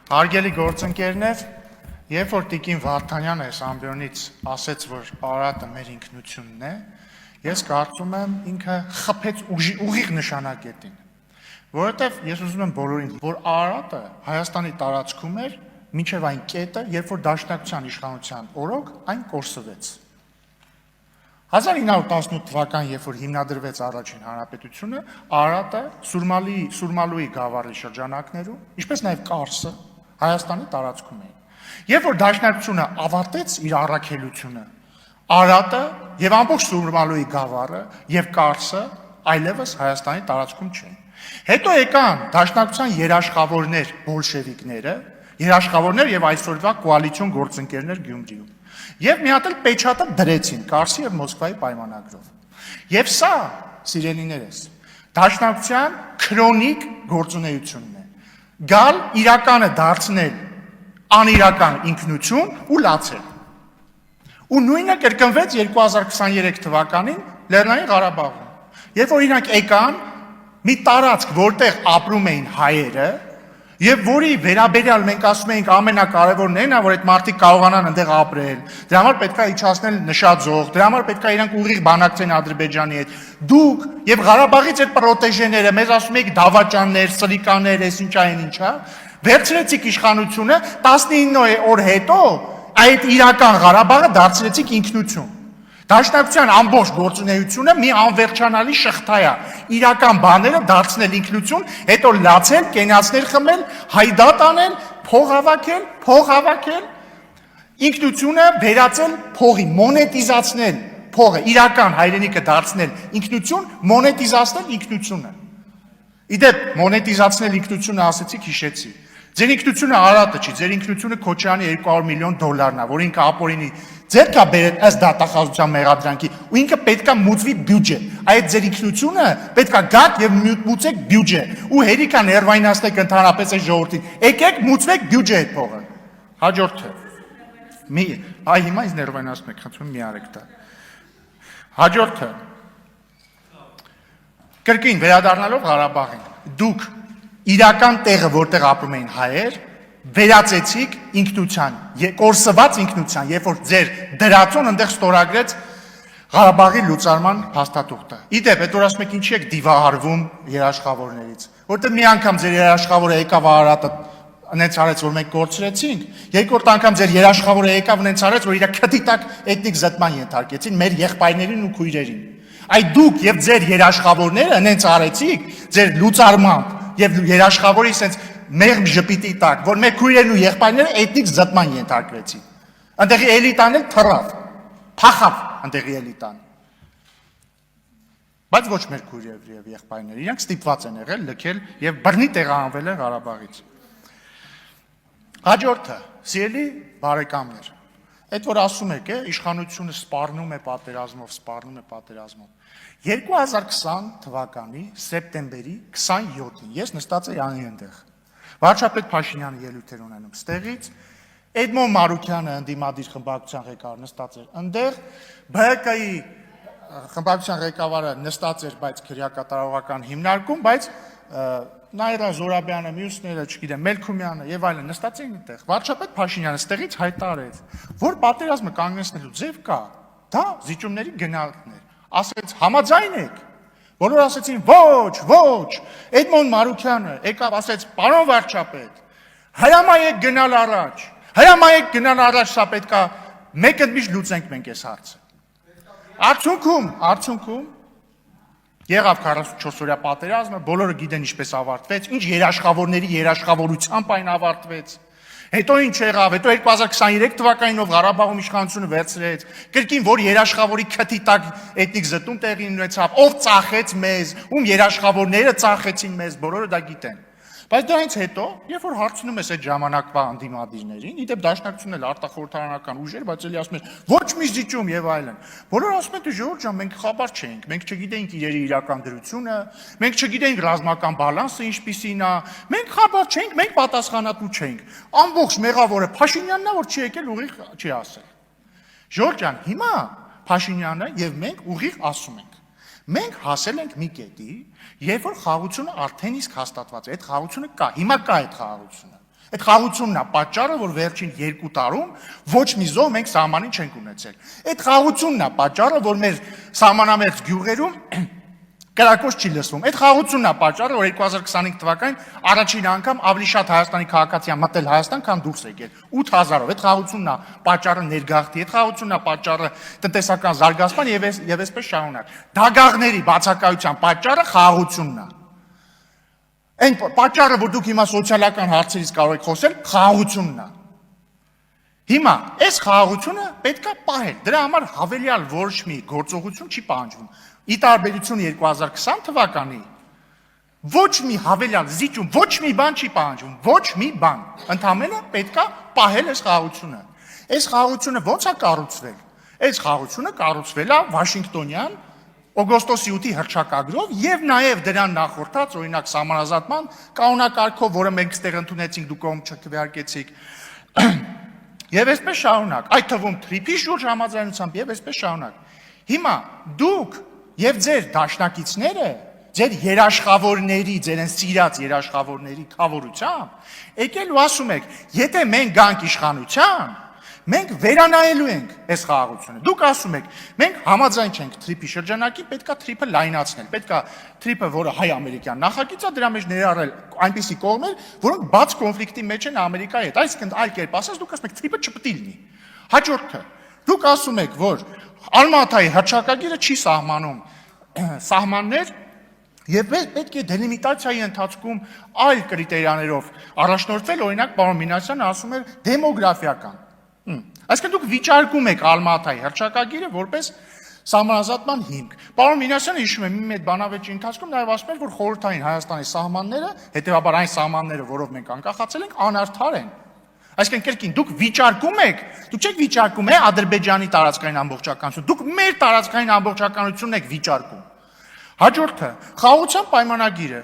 Հարգելի գործընկերներ, երբ որ Տիկին Վարդանյանը այս ամբիոնից ասեց, որ Արարատը մեր ինքնությունն է, ես կարծում եմ ինքը խփեց ուղիղ նշանակետին, որովհետև ես ուզում եմ բոլորին, որ Արարատը Հայաստանի տարածքում էր մինչև այն կետը, երբ որ Դաշնակցության իշխանության օրոք այն կորսվեց։ 1918 թվականին, երբ որ հիմնադրվեց առաջին հանրապետությունը, Արարատը Սուրմալուի գավառի շրջանակներում, ինչպես նաև Կարսը Հայաստանի տարածքում էին։ Երբ որ Դաշնակցությունը ավարտեց իր առաքելությունը, Արարատը եւ ամբողջ Սուրմալուի գավառը եւ Կարսը այլևս Հայաստանի տարածքում չեն։ Հետո եկան Դաշնակցության երաշխավորներ բոլշևիկները, երաշխավորներ եւ այսօրվա կոալիցիոն գործընկերներ Գյումրիում։ Եվ մի հատ էլ պեչատը դրեցին Կարսի եւ Մոսկվայի պայմանագրով։ Եվ սա, սիրելիներս, Դաշնակցության քրոնիկ գործունեությունն է։ Գալ իրականը դարձնել անիրական ինքնություն ու լացել։ Ու նույնը կրկնվեց 2023 թվականին Լեռնային Ղարաբաղում։ Երբ որ իրանք եկան մի տարածք, որտեղ ապրում էին հայերը, եւ որի վերաբերյալ մենք ասում ենք ամենակարևորն այն է, որ այդ մարդիկ կարողանան այնտեղ ապրել։ Դրա համար պետք է իջացնել նշաձող, դրա համար պետք է իրանք ուղիղ բանակցեն Ադրբեջանի հետ։ Դուք եւ Ղարաբաղից այդ պրոտեժեները մեզ ասում եք դավաճաններ, սրիկաներ, ինչա, վերցրեցիք իշխանությունը 19 օր հետո այդ իրական Ղարաբաղը դարձրեցիք ինքնություն։ Դաշնակցության ամբողջ գործունեությունը մի անվերջանալի շղթա է։ Իրական բաները դարձնել ինքնություն, հետո լացել, կենացներ խմել, հայդատ անել, փող հավաքել, ինքնությունը վերածել փողի, մոնետիզացնել փողը, իրական հայրենիքը դարձնել ինքնություն, մոնետիզացնել ինքնությունը։ Իդեպ մոնետիզացնել ինքնությունը ասեցիք, հիշեցի։ Ձեր ինքնությունը Արարատը չի, ձեր ինքնությունը Քոչարյանի $200 միլիոն, որ ինքը ապօրինի ձերքա բերել ըստ դատախազության մեղադրանքի, ու ինքը պետքա մուծվի բյուջե։ Այդ ձեր ինքնությունը պետքա գաք եւ մուծեք բյուջե։ Ու հերիքա ներվայնացնեք ընդհանրապես այս ժողովրդին։ Եկեք մուծվեք բյուջե այդ փողը։ Հաջորդը։ Այ հիմա ինձ ներվայնացնեք, խնդրում մի արեք դա։ Հաջորդը։ Կրկին վերադառնալով Ղարաբաղին, դուք իրական տեղը, որտեղ ապրում էին հայեր, վերածեցիք ինքնության, կորսված ինքնության, երբ որ ձեր դրածուն այնտեղ ստորագրեց Ղարաբաղի լուծարման փաստաթուղթը։ Իդեպ, այդ որ ասում եք ինչի եք դիվահարվում երաշխավորներից, որտեղ մի անգամ ձեր երաշխավորը եկավ Արարատը նենց արեց, որ մենք կորցրեցինք, երկրորդ անգամ ձեր երաշխավորը եկավ նենց արեց, որ իր քթի տակ էթնիկ զտման ենթարկեցին մեր եղբայրներին ու քույրերին։ Այդ դուք եւ ձեր երաշխավորները նենց արեցիք ձեր լուծարմամբ եւ երաշխավորի sense մեղմ ժպիտի տակ, որ մեր քույրերն ու եղբայրները էթնիկ զտման ենթարկվեցին։ Այնտեղի էլիտան էլ թռավ, փախավ այնտեղի էլիտան։ Բայց ոչ մեր քույրեր եւ եղբայրները, իրանք ստիպված են եղել լքել եւ բռնի տեղահանվել են Ղարաբաղից։ Հաջորդը, սիրելի բարեկամներ, այդ որ ասում եք, իշխանությունը սպառնում է պատերազմով։ 2020 թվականի սեպտեմբերի 27-ին ես նստած էի այնտեղ։ Վարչապետ Փաշինյանը ելույթ էր ունենում ստեղից, Էդմոն Մարուկյանը ընդդիմադիր խմբակցության ղեկավարը նստած էր այնտեղ, ԲՀԿ-ի խմբակցության ղեկավարը նստած էր, բայց քրեակատարողական հիմնարկում, բայց Նայրա Զորաբյանը, մյուսները, չգիտեմ, Մելքումյանը եւ այլն նստած էին այնտեղ։ Վարչապետ Փաշինյանը ստեղից հայտարարեց, որ պատերազմը կանգնեցնելու ձև կա, դա զիջումների գնալն է։ Ասեց համաձայն եք։ Բոլորը ասեցին ոչ, Էդմոն Մարուկյանը եկավ ասեց պարոն վարչապետ, հրամայեք գնալ առաջ, սա պետքա մեկ ընդմիշտ լուծենք մենք այս հարցը։ Արդյունքում եղավ 44-օրյա պատերազմը, բոլորը գիտեն ինչպես ավարտվեց, ինչ երաշխավորների երաշխավորությամբ այն ավարտվեց։ Հետո ինչ եղավ, հետո 2023 թվականին Ղարաբաղում իշխանությունը վերցրեց, կրկին որ երաշխավորի քթի տակ էթնիկ զտում տեղի ունեցավ, ով ծախեց մեզ, ում երաշխավորները ծախեցին մեզ, բոլորը դա գիտեն։ Բայց դրանից հետո, երբ որ հարցնում ես այդ ժամանակվա ընդդիմադիրներին, իդեպ Դաշնակցությունն էլ արտախորհրդարանական ուժեր, բայց էլի ասում են ոչ մի զիջում եւ այլն։ Բոլորը ասում են դու ժողովուրդ ջան, մենք խաբար չենք, մենք չգիտենք իրերի իրական դրությունը, մենք չգիտենք ռազմական բալանսը ինչպիսին է, մենք խաբար չենք, մենք պատասխանատու չենք։ Ամբողջ մեղավորը Փաշինյանն է, որ չի եկել ուղիղ չի ասել։ Ժողովուրդ ջան, հիմա Փաշինյանը եւ մենք ուղիղ ասում ենք։ Մենք հասել ենք մի կետի, երբ որ խաղաղությունը արդեն իսկ հաստատված է, այդ խաղաղությունը կա, հիմա կա այդ խաղաղությունը։ Այդ խաղությունն է պատճառը, որ վերջին 2 տարում ոչ մի զոհ մենք սահմանին չենք ունեցել։ Այդ խաղությունն է պատճառը, որ մեր սահմանամերձ գյուղերում կրակոց չի լսվում։ Այդ խաղությունն է պատճառը, որ 2025 թվականին առաջին անգամ ավելի շատ Հայաստանի քաղաքացի մտել Հայաստան, քան դուրս եկել։ 8000-ով։ Այդ խաղությունն է պատճառը ներգաղթի, այդ խաղությունն է պատճառը տնտեսական զարգացման եւ այսպես շարունակ։ Դագաղների բացակայության պատճառը խաղությունն է։ Այն պատճառը, որ դուք հիմա սոցիալական հարցերից կարող եք խոսել, խաղաղությունն է։ Հիմա այս խաղաղությունը պետք է պահել։ Դրա համար հավելյալ ոչ մի գործողություն չի պահանջվում։ Ի տարբերություն 2020 թվականի ոչ մի հավելյալ զիջում, ոչ մի բան չի պահանջվում, ոչ մի բան։ Ընդհանրապես պետք է պահել այս խաղաղությունը։ Այս խաղաղությունը ո՞նց է կառուցվել։ Այս խաղաղությունը կառուցվել է Վաշինգտոնյան օգոստոսի 8-ի հռչակագրով եւ նաեւ դրան նախորդած օրինակ սահմանազատման կանոնակարգով, որը մենք ստեղ ընդունեցինք, դուք կողմ չքվեարկեցիք։ Եվ այսպես շարունակ, այդ թվում թրիփի շուրջ համաձայնությամբ եւ այսպես շարունակ։ Հիմա դուք եւ ձեր դաշնակիցները, ձեր երաշխավորների, ձեր են սիրած երաշխավորների խավորությամբ, եկել ու ասում եք, եթե մենք գանք իշխանության, մենք վերանայելու ենք այս խաղաղությունը։ Դուք ասում եք, մենք համաձայն չենք թրիփի շրջանակի, պետքա թրիփը լայնացնել, պետքա թրիփը, որը հայ-ամերիկյան նախագիծ է, դրա մեջ ներառել այնպիսի կողմեր, որոնք բաց կոնֆլիկտի մեջ են Ամերիկայի հետ։ Այսինքն այլ կերպ ասած, դուք ասում եք թրիփը չպետք է լինի։ Հաջորդը, դուք ասում եք, որ Ալմատայի հռչակագիրը չի սահմանում սահմաններ եւ պետք է դելիմիտացիայի ընթացքում այլ կրիտերիաներով առաջնորդվել, օրինակ պարոն Մինասյանը ասում էր դեմոգրաֆիական։ Այսինքն դուք վիճարկում եք Ալմատայի հռչակագիրը որպես սահմանազատման հիմք։ Պարոն Մինասյանը հիշում է մի բանավեճի ընթացքում նաև ասում էր, որ խորհրդային Հայաստանի սահմանները, հետեւաբար այն սահմանները, որով մենք անկախացել ենք, անարդար են։ Այսինքն կրկին դուք վիճարկում եք, դուք չեք վիճարկում Ադրբեջանի տարածքային ամբողջականություն, դուք մեր տարածքային ամբողջականությունն եք վիճարկում։ Հաջորդը, խաղաղության պայմանագիրը,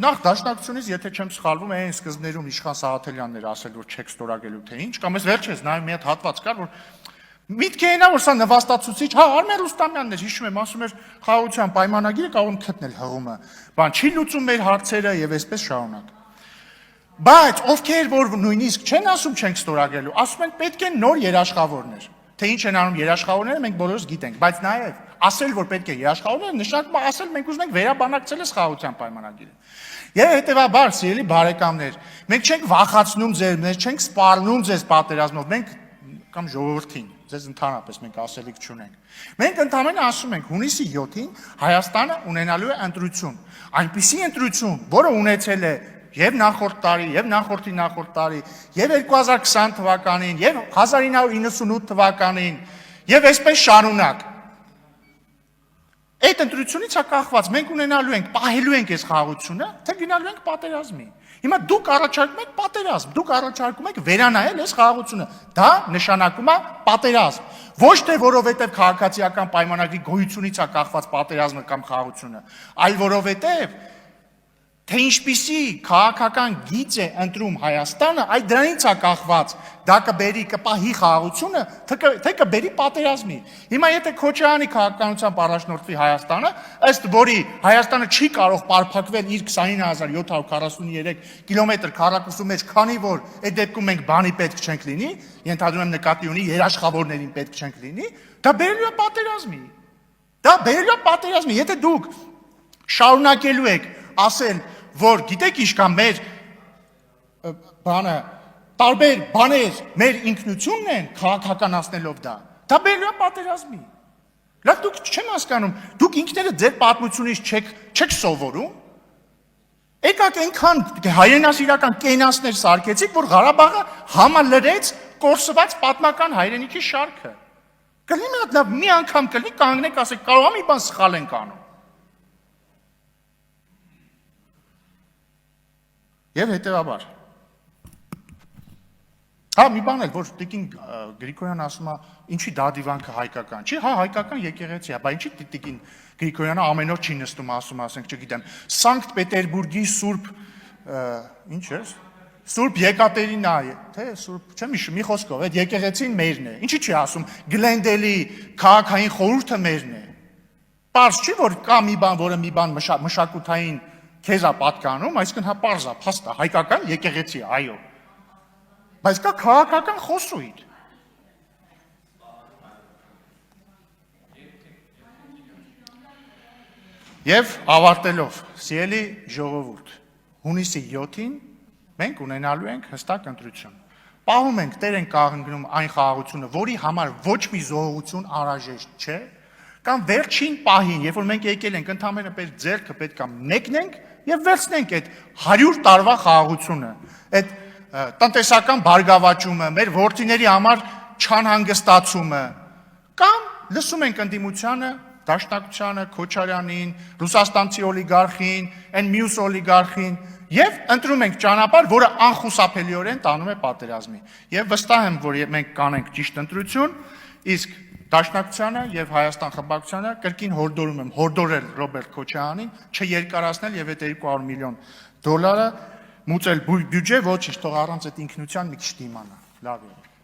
նախ դաշնակցությունից, եթե չեմ սխալվում, այն սկզբներում Իշխան Սաղաթելյանն էր ասել, որ չեք ստորագրելու թե ինչ, կամ ես վերջերս նայում մի հատ հատված կար, որ միտքը այնա, որ սա նվաստացուցիչ, Արմեն Ռուստամյանն էր, հիշում եմ, ասում էր խաղաղության պայմանագիրը կարող եմ գտնել հղումը, բան չի լուծում մեր հարցերը եւ այսպես շարունակ։ Բայց ովքեր որ նույնիսկ չեն ասում չենք ստորագրելու, ասում են պետք է նոր երաշխավորներ։ Թե ինչ են անում երաշխավորները, մենք բոլորս գիտենք, բայց նաեւ ասել, որ պետք է երաշխավորներ, նշանակում է ասել, մենք ուզում ենք վերաբանակցել այս խաղաղության պայմանագիրը։ Եվ հետեւաբար, սիրելի բարեկամներ, մենք չենք վախացնում ձեզ, մենք չենք սպառնում ձեզ պատերազմով, մենք կամ ժողովրդին, ձեզ ընդհանրապես մենք ասելիք չունենք։ Մենք ընդհանրապես ասում ենք, հունիսի 7-ին Հայաստանը ունենալու է ընտրություն, այնպիսի ընտրություն, որը ունեցել է եւ նախորդ տարի, եւ նախորդ տարի, եւ 2020 թվականին, եւ 1998 թվականին, եւ այսպես շարունակ։ Այդ ընտրությունից է կախված, մենք ունենալու ենք, պահելու ենք այս խաղաղությունը, թե գնալու ենք պատերազմի։ Հիմա դուք առաջարկում եք պատերազմ, դուք առաջարկում եք վերանայել այս խաղաղությունը։ Դա նշանակում է պատերազմ։ Ոչ թե որովհետև քաղաքացիական պայմանագրի գոյությունից է կախված պատերազմը կամ խաղաղությունը, այլ որովհետև թե ինչպիսի քաղաքական գիծ է ընտրում Հայաստանը, այդ դրանից է կախված, դա կբերի կպահի խաղաղությունը, թե կբերի պատերազմի։ Հիմա եթե Քոչարյանի քաղաքականությամբ առաջնորդվի Հայաստանը, ըստ որի Հայաստանը չի կարող պարփակվել իր 29743 կիլոմետր քառակուսու մեջ, քանի որ այդ դեպքում մենք բանի պետք չենք լինի, ենթադրում եմ նկատի ունի երաշխավորներին պետք չենք լինի, դա բերելու է պատերազմի։ Դա բերելու է պատերազմի, եթե դուք շարունակելու եք ասել, որ գիտեք ինչ կա մեր բանը տարբեր բաներ մեր ինքնությունն են քաղաքականացնելով դա բերելու է պատերազմի։ Լավ դուք չեմ հասկանում, դուք ինքներդ ձեր պատմությունից չեք սովորում։ Եկաք այնքան հայրենասիրական կենացներ սարքեցիք, որ Ղարաբաղը համալրեց կորսված պատմական հայրենիքի շարքը։ Կլինի մի անգամ կլինի կանգնեք ասեք, կարող է մի բան սխալ ենք անում։ Եվ հետևաբար։ Մի բան էլ, որ Տիկին Գրիգորյանը ասում է, ինչի դադիվանքը հայկական չի, հայկական եկեղեցի է, բայց ինչի Տիկին Գրիգորյանը ամեն օր չի նստում ասում, ասենք, չգիտեմ, Սանկտ Պետերբուրգի Սուրբ, ինչ է, Սուրբ Եկատերինա, թե Սուրբ, չեմ հիշում, մի խոսքով, այդ եկեղեցին մերն է, ինչի չի ասում, Գլենդելի քաղաքային խորհուրդը մերն է։ Պարզ չի, որ կա մի բան, որը մի բան մշակութային քեզ է պատկանում, այսինքն հա պարզ է, փաստ է, հայկական եկեղեցի, այո։ Բայց կա քաղաքական խոսույթ։ Եվ ավարտելով, սիրելի ժողովուրդ, հունիսի 7-ին մենք ունենալու ենք հստակ ընտրություն։ Պահում ենք, տեր ենք կանգնում այն խաղաղությունը, որի համար ոչ մի զոհություն անհրաժեշտ չէ, կամ վերջին պահին, երբ որ մենք եկել ենք, ընդհանրապես ձեռքը պետք է մեկնենք եւ վերցնենք այդ 100 տարվա խաղաղությունը, այդ տնտեսական բարգավաճումը, մեր որդիների համար չանհանգստացումը, կամ լսում ենք ընդդիմությանը, Դաշնակցությանը, Քոչարյանին, ռուսաստանցի օլիգարխին, այն մյուս օլիգարխին, եւ ընտրում ենք ճանապարհ, որը անխուսափելիորեն տանում է պատերազմի։ Եվ վստահ եմ, որ մենք կանենք ճիշտ ընտրություն, իսկ Դաշնակցությանը եւ Հայաստան խմբակցությանը կրկին հորդորում եմ հորդորել Ռոբերտ Քոչարյանին չերկարացնել եւ այդ 200 միլիոն դոլարը մուծել բյուջե, ոչինչ, թող առանց այդ ինքնության մի քիչ դիմանա։ Լավ է։